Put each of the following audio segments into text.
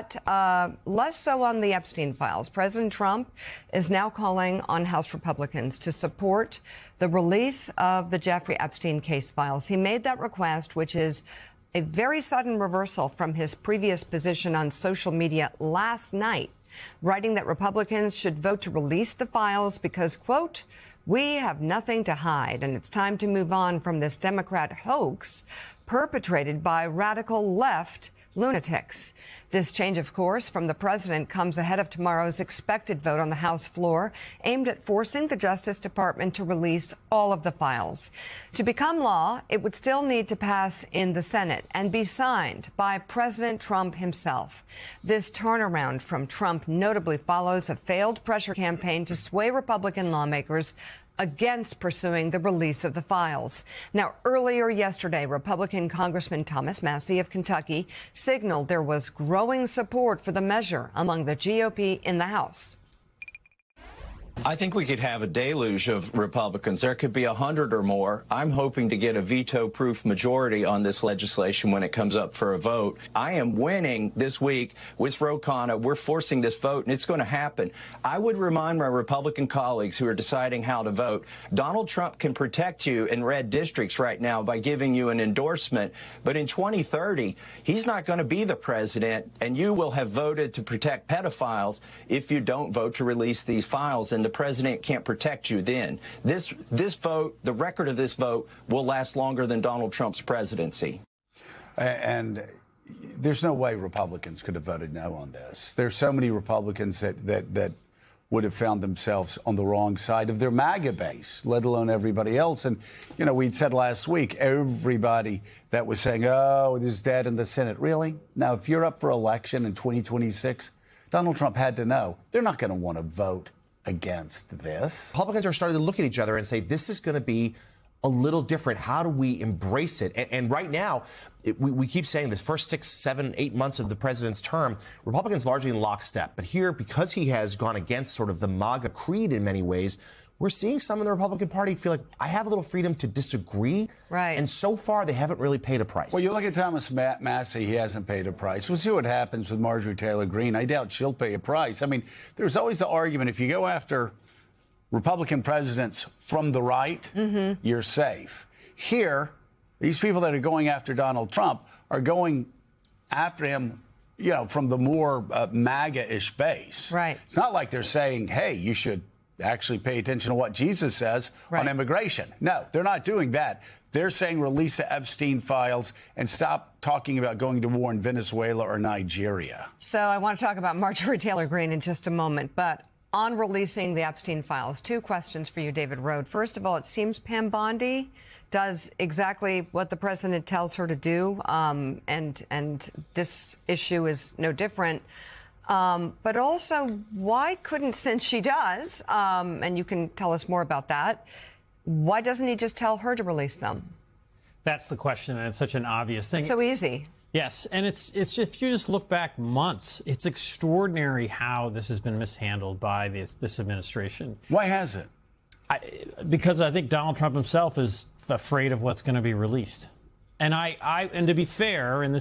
but less so on the Epstein files. President Trump is now calling on House Republicans to support the release of the Jeffrey Epstein case files. He made that request, which is a very sudden reversal from his previous position on social media last night, writing that Republicans should vote to release the files because, quote, we have nothing to hide, and it's time to move on from this Democrat hoax perpetrated by radical left lunatics. This change of course from the president comes ahead of tomorrow's expected vote on the House floor, aimed at forcing the Justice Department to release all of the files. To become law, it would still need to pass in the Senate and be signed by President Trump himself. This turnaround from Trump notably follows a failed pressure campaign to sway Republican lawmakers against pursuing the release of the files. Now, earlier yesterday, Republican Congressman Thomas Massie of Kentucky signaled there was growing support for the measure among the GOP in the House. I think we could have a deluge of Republicans. There could be 100 or more. I'm hoping to get a veto-proof majority on this legislation when it comes up for a vote. I am winning this week with Ro Khanna. We're forcing this vote, and it's going to happen. I would remind my Republican colleagues who are deciding how to vote, Donald Trump can protect you in red districts right now by giving you an endorsement. But in 2030, he's not going to be the president, and you will have voted to protect pedophiles if you don't vote to release these files. And the president can't protect you then. This vote, the record of this vote, will last longer than Donald Trump's presidency. And there's no way Republicans could have voted no on this. There's so many Republicans that would have found themselves on the wrong side of their MAGA base, let alone everybody else. And, you know, we'd said last week, everybody that was saying, oh, there's dead in the Senate. Really? Now, if you're up for election in 2026, Donald Trump had to know they're not going to want to vote against this. Republicans are starting to look at each other and say, this is going to be a little different. How do we embrace it? And right now, we keep saying the first 6, 7, 8 months of the president's term, Republicans largely in lockstep. But here, because he has gone against sort of the MAGA creed in many ways, we're seeing some in the Republican Party feel like I have a little freedom to disagree. Right. And so far, they haven't really paid a price. Well, you look at Thomas Massie, he hasn't paid a price. We'll see what happens with Marjorie Taylor Greene. I doubt she'll pay a price. I mean, there's always the argument, if you go after Republican presidents from the right, you're safe. Here, these people that are going after Donald Trump are going after him, you know, from the more MAGA-ish base. Right. It's not like they're saying, hey, you should actually pay attention to what Jesus says on immigration. No, they're not doing that. They're saying release the Epstein files and stop talking about going to war in Venezuela or Nigeria. So I want to talk about Marjorie Taylor Greene in just a moment, but on releasing the Epstein files, 2 questions for you, David Rode. First of all, it seems Pam Bondi does exactly what the president tells her to do, and this issue is no different. But also, why couldn't, since she does, and you can tell us more about that, why doesn't he just tell her to release them? That's the question, and it's such an obvious thing. It's so easy. Yes, and it's if you just look back months, it's extraordinary how this has been mishandled by this administration. Why has it? Because I think Donald Trump himself is afraid of what's going to be released. And and to be fair, and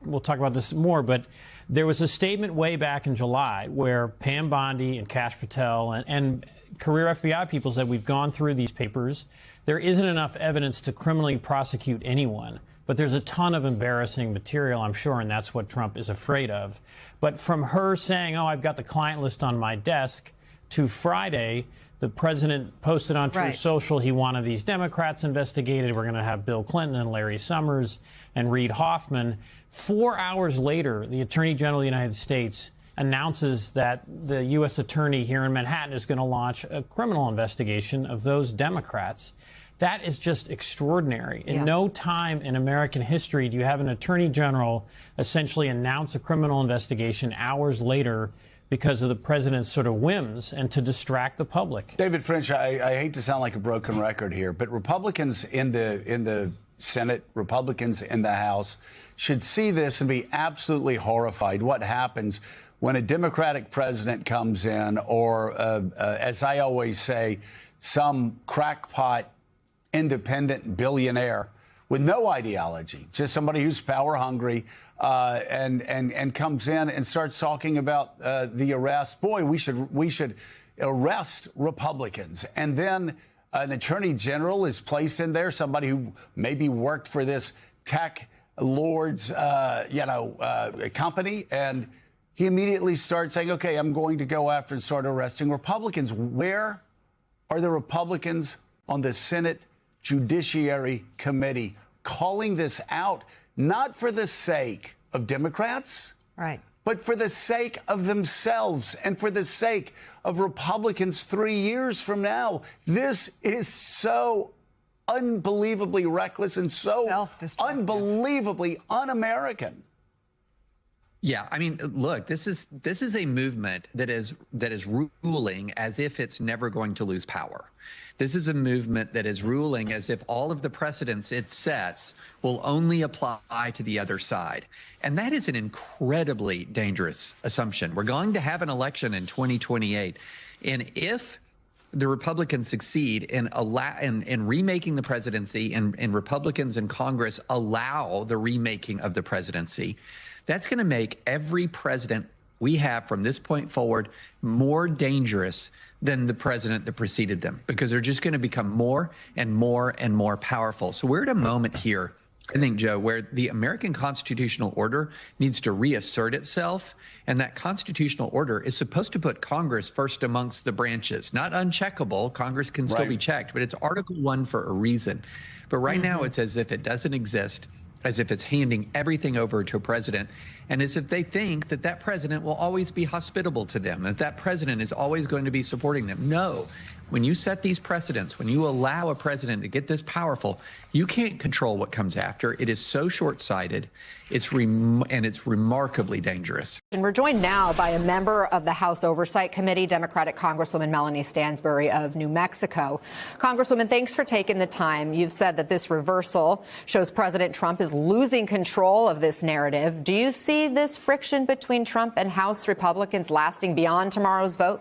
we'll talk about this more, but there was a statement way back in July where Pam Bondi and Kash Patel and career FBI people said, we've gone through these papers. There isn't enough evidence to criminally prosecute anyone, but there's a ton of embarrassing material, I'm sure, and that's what Trump is afraid of. But from her saying, oh, I've got the client list on my desk, to Friday, the president posted on Truth Social he wanted these Democrats investigated. We're going to have Bill Clinton and Larry Summers and Reid Hoffman. 4 hours later, the Attorney General of the United States announces that the U.S. attorney here in Manhattan is going to launch a criminal investigation of those Democrats. That is just extraordinary. In no time in American history do you have an attorney general essentially announce a criminal investigation hours later because of the president's sort of whims and to distract the public. David French, I hate to sound like a broken record here, but Republicans in the Senate, Republicans in the House should see this and be absolutely horrified. What happens when a Democratic president comes in, or as I always say, some crackpot independent billionaire with no ideology, just somebody who's power hungry, and comes in and starts talking about the arrest. Boy, we should arrest Republicans. And then an attorney general is placed in there, somebody who maybe worked for this tech lord's company, and he immediately starts saying, okay, I'm going to go after and start arresting Republicans. Where are the Republicans on the Senate Judiciary Committee calling this out, not for the sake of Democrats, Right. but for the sake of themselves and for the sake of Republicans 3 years from now? This is so unbelievably reckless and so Self-destructive. unbelievably un-American. Yeah, I mean, look, this is a movement that is ruling as if it's never going to lose power. This is a movement that is ruling as if all of the precedents it sets will only apply to the other side. And that is an incredibly dangerous assumption. We're going to have an election in 2028. And if the Republicans succeed in remaking the presidency and Republicans in Congress allow the remaking of the presidency, that's going to make every president we have from this point forward more dangerous than the president that preceded them, because they're just going to become more and more and more powerful. So we're at a moment here, I think, Joe, where the American constitutional order needs to reassert itself. And that constitutional order is supposed to put Congress first amongst the branches, not uncheckable. Congress can still be checked, but it's Article 1 for a reason. But right now it's as if it doesn't exist, as if it's handing everything over to a president, and as if they think that that president will always be hospitable to them, that president is always going to be supporting them. No. When you set these precedents, when you allow a president to get this powerful, you can't control what comes after. It is so short-sighted, and it's remarkably dangerous. And we're joined now by a member of the House Oversight Committee, Democratic Congresswoman Melanie Stansbury of New Mexico. Congresswoman, thanks for taking the time. You've said that this reversal shows President Trump is losing control of this narrative. Do you see this friction between Trump and House Republicans lasting beyond tomorrow's vote?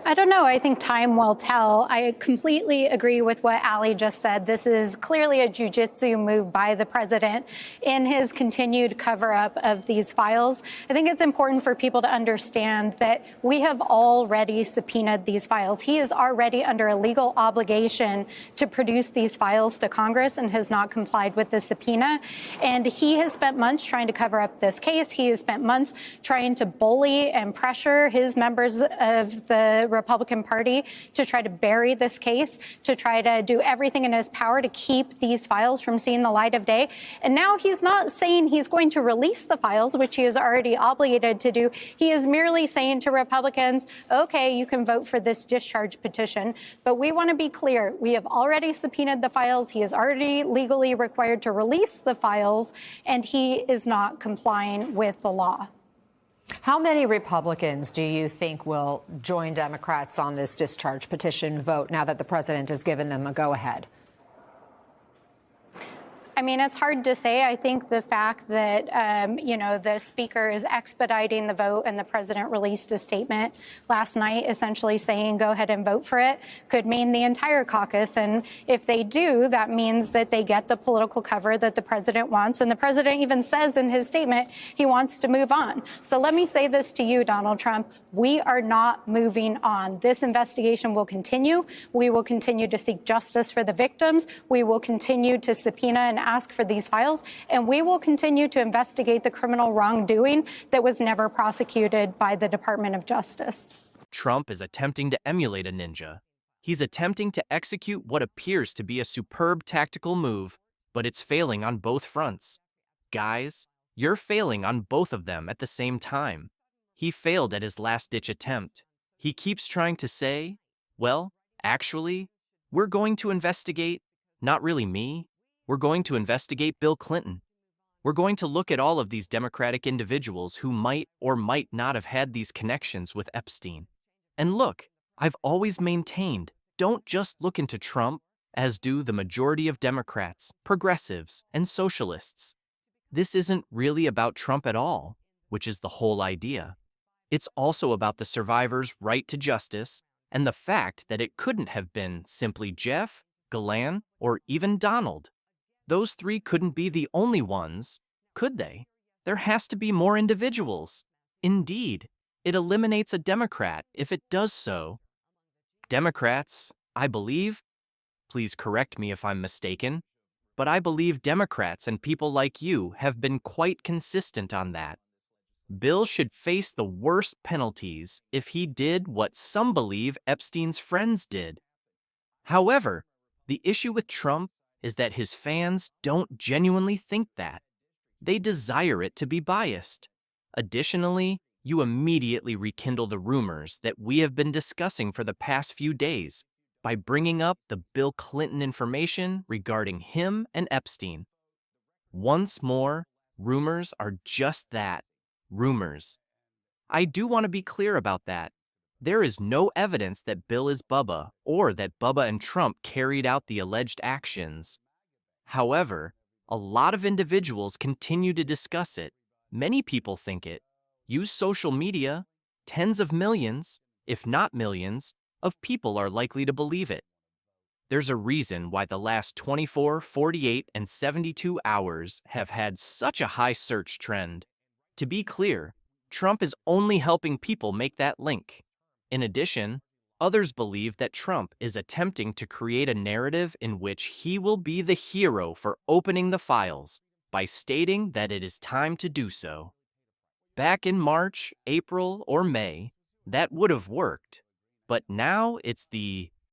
I don't know. I think time will tell. I completely agree with what Ali just said. This is clearly a jujitsu move by the president in his continued cover-up of these files. I think it's important for people to understand that we have already subpoenaed these files. He is already under a legal obligation to produce these files to Congress and has not complied with the subpoena. And he has spent months trying to cover up this case. He has spent months trying to bully and pressure his members of the Republican Party to try to bury this case, to try to do everything in his power to keep these files from seeing the light of day. And now he's not saying he's going to release the files, which he is already obligated to do. He is merely saying to Republicans, okay, you can vote for this discharge petition. But we want to be clear. We have already subpoenaed the files. He is already legally required to release the files, and he is not complying with the law. How many Republicans do you think will join Democrats on this discharge petition vote now that the president has given them a go-ahead? I mean, it's hard to say. I think the fact that, the speaker is expediting the vote and the president released a statement last night essentially saying go ahead and vote for it could mean the entire caucus. And if they do, that means that they get the political cover that the president wants. And the president even says in his statement he wants to move on. So let me say this to you, Donald Trump. We are not moving on. This investigation will continue. We will continue to seek justice for the victims. We will continue to subpoena and ask for these files, and we will continue to investigate the criminal wrongdoing that was never prosecuted by the Department of Justice. Trump is attempting to emulate a ninja. He's attempting to execute what appears to be a superb tactical move, but it's failing on both fronts. Guys, you're failing on both of them at the same time. He failed at his last-ditch attempt. He keeps trying to say, well, actually, we're going to investigate, not really me, we're going to investigate Bill Clinton. We're going to look at all of these Democratic individuals who might or might not have had these connections with Epstein. And look, I've always maintained, don't just look into Trump, as do the majority of Democrats, progressives, and socialists. This isn't really about Trump at all, which is the whole idea. It's also about the survivors' right to justice and the fact that it couldn't have been simply Jeff, Ghislaine, or even Donald. those three couldn't be the only ones, could they? There has to be more individuals. Indeed, it eliminates a Democrat if it does so. Democrats, I believe, please correct me if I'm mistaken, but I believe Democrats and people like you have been quite consistent on that. Bill should face the worst penalties if he did what some believe Epstein's friends did. However, the issue with Trump is that his fans don't genuinely think that. They desire it to be biased. Additionally, you immediately rekindle the rumors that we have been discussing for the past few days by bringing up the Bill Clinton information regarding him and Epstein. Once more, rumors are just that, rumors. I do want to be clear about that. There is no evidence that Bill is Bubba or that Bubba and Trump carried out the alleged actions. However, a lot of individuals continue to discuss it. Many people think it. Use social media. Tens of millions, if not millions, of people are likely to believe it. There's a reason why the last 24, 48, and 72 hours have had such a high search trend. To be clear, Trump is only helping people make that link. In addition, others believe that Trump is attempting to create a narrative in which he will be the hero for opening the files by stating that it is time to do so. Back in March, April, or May, that would have worked. But now it's the